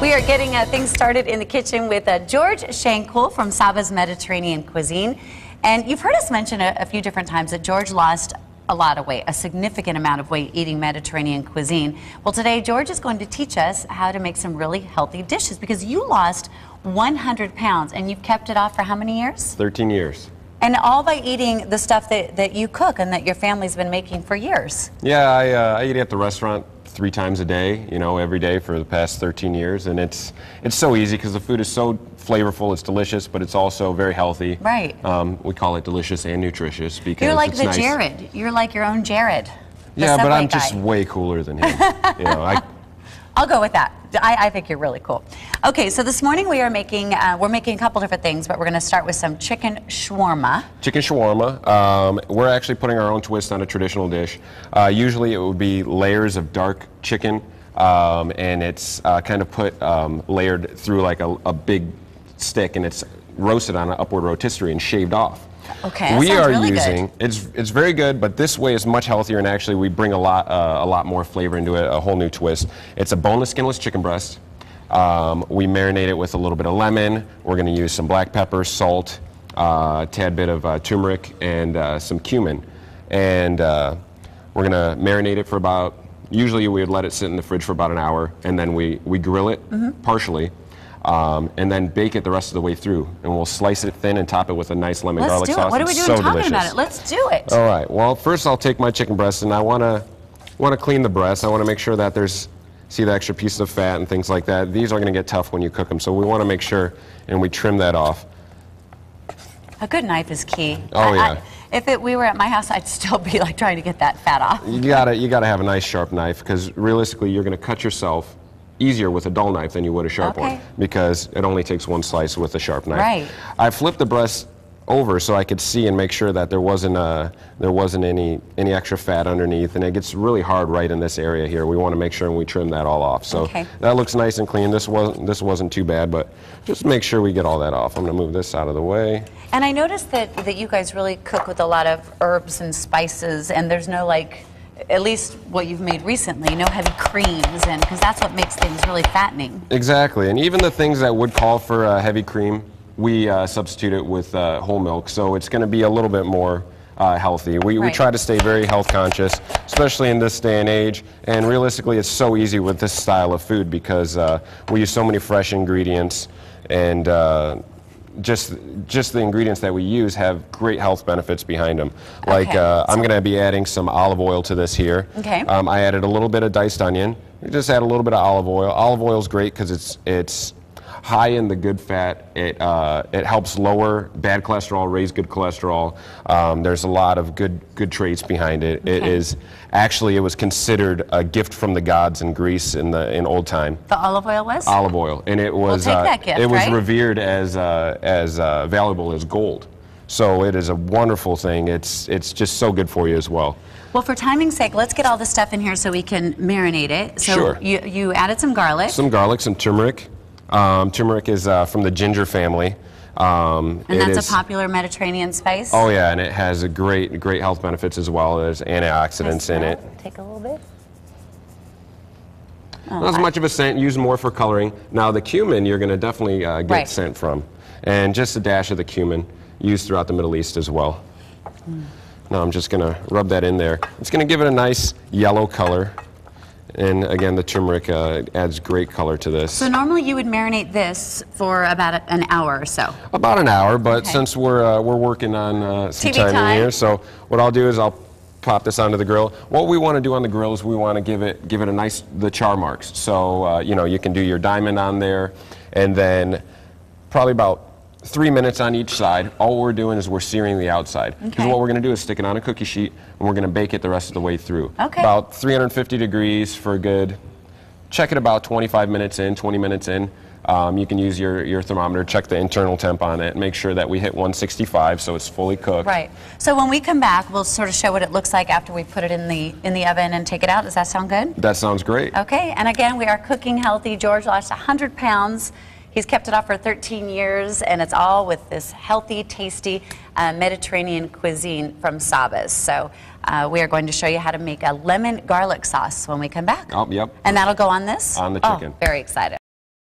We are getting things started in the kitchen with George Schenkel from Saba's Mediterranean Cuisine. And you've heard us mention a few different times that George lost a lot of weight, a significant amount of weight eating Mediterranean cuisine. Well, today George is going to teach us how to make some really healthy dishes because you lost 100 pounds and you've kept it off for how many years? 13 years. And all by eating the stuff that you cook and that your family's been making for years. Yeah, I eat at the restaurant 3 times a day, you know, every day for the past 13 years, and it's so easy because the food is so flavorful, it's delicious, but it's also very healthy. Right. We call it delicious and nutritious because you're like it's the nice. Jared. You're like your own Jared. Yeah, but I'm guy. just way cooler than him. You know, I'll go with that. I think you're really cool. Okay, so this morning we are making we're making a couple different things, but we're going to start with some chicken shawarma. Chicken shawarma. We're actually putting our own twist on a traditional dish. Usually it would be layers of dark chicken, and it's kind of put layered through like a big stick, and it's roasted on an upward rotisserie and shaved off. Okay, we are really using good. It's very good, but this way is much healthier, and actually we bring a lot more flavor into it, a whole new twist. It's a boneless, skinless chicken breast. We marinate it with a little bit of lemon. We're going to use some black pepper, salt, a tad bit of turmeric, and some cumin. And we're going to marinate it for about, usually we would let it sit in the fridge for about an hour, and then we grill it partially. And then bake it the rest of the way through, and we'll slice it thin and top it with a nice lemon garlic sauce. Let's do it. What are we doing so talking delicious. about it? Let's do it. All right. Well, first I'll take my chicken breast, and I want to clean the breast. I want to make sure that see the extra pieces of fat and things like that. These are going to get tough when you cook them, so we want to make sure and we trim that off. A good knife is key. Oh yeah. If we were at my house, I'd still be like trying to get that fat off. You gotta have a nice sharp knife because realistically, you're going to cut yourself easier with a dull knife than you would a sharp one because it only takes one slice with a sharp knife. Right. I flipped the breast over so I could see and make sure that there wasn't any extra fat underneath, and it gets really hard right in this area here. We want to make sure and we trim that all off. So that looks nice and clean. This wasn't too bad, but just make sure we get all that off. I'm going to move this out of the way. And I noticed that you guys really cook with a lot of herbs and spices, and there's no like, at least what you've made recently, no heavy creams, and because that's what makes things really fattening. Exactly, and even the things that would call for heavy cream, we substitute it with whole milk, so it's going to be a little bit more healthy. We try to stay very health conscious, especially in this day and age, and realistically it's so easy with this style of food because we use so many fresh ingredients, and just the ingredients that we use have great health benefits behind them. Like I'm going to be adding some olive oil to this here. Okay. I added a little bit of diced onion. We just add a little bit of olive oil. Olive oil is great because it's high in the good fat. It helps lower bad cholesterol, raise good cholesterol. There's a lot of good traits behind it. It was considered a gift from the gods in Greece in old time. The olive oil was? Olive oil, and it was we'll take that gift, it was revered as valuable as gold. So it is a wonderful thing. It's just so good for you as well. Well, for timing's sake, let's get all this stuff in here so we can marinate it. So sure. You added some garlic. Some garlic, some turmeric. Turmeric is from the ginger family. And that's a popular Mediterranean spice? Oh yeah, and it has a great health benefits as well. There's antioxidants in it. Take a little bit. Oh, not as much of a scent, use more for coloring. Now the cumin you're going to definitely get scent from. And just a dash of the cumin used throughout the Middle East as well. Now I'm just going to rub that in there. It's going to give it a nice yellow color. And again, the turmeric adds great color to this. So normally you would marinate this for about an hour or so? About an hour, but since we're working on some time in here, so what I'll do is I'll pop this onto the grill. What we want to do on the grill is we want to give it a nice, the char marks. So, you know, you can do your diamond on there, and then probably about 3 minutes on each side. All we're doing is we're searing the outside. Because what we're going to do is stick it on a cookie sheet, and we're going to bake it the rest of the way through. About 350 degrees for a good, check it about 25 minutes in, 20 minutes in. You can use your thermometer, check the internal temp on it, make sure that we hit 165 so it's fully cooked. Right. So when we come back, we'll sort of show what it looks like after we put it in the oven and take it out. Does that sound good? That sounds great. Okay, and again, we are cooking healthy. George lost 100 pounds. He's kept it off for 13 years, and it's all with this healthy, tasty Mediterranean cuisine from Saba's. So we are going to show you how to make a lemon garlic sauce when we come back. Oh, yep. And that'll go on this? On the chicken. Oh, very excited.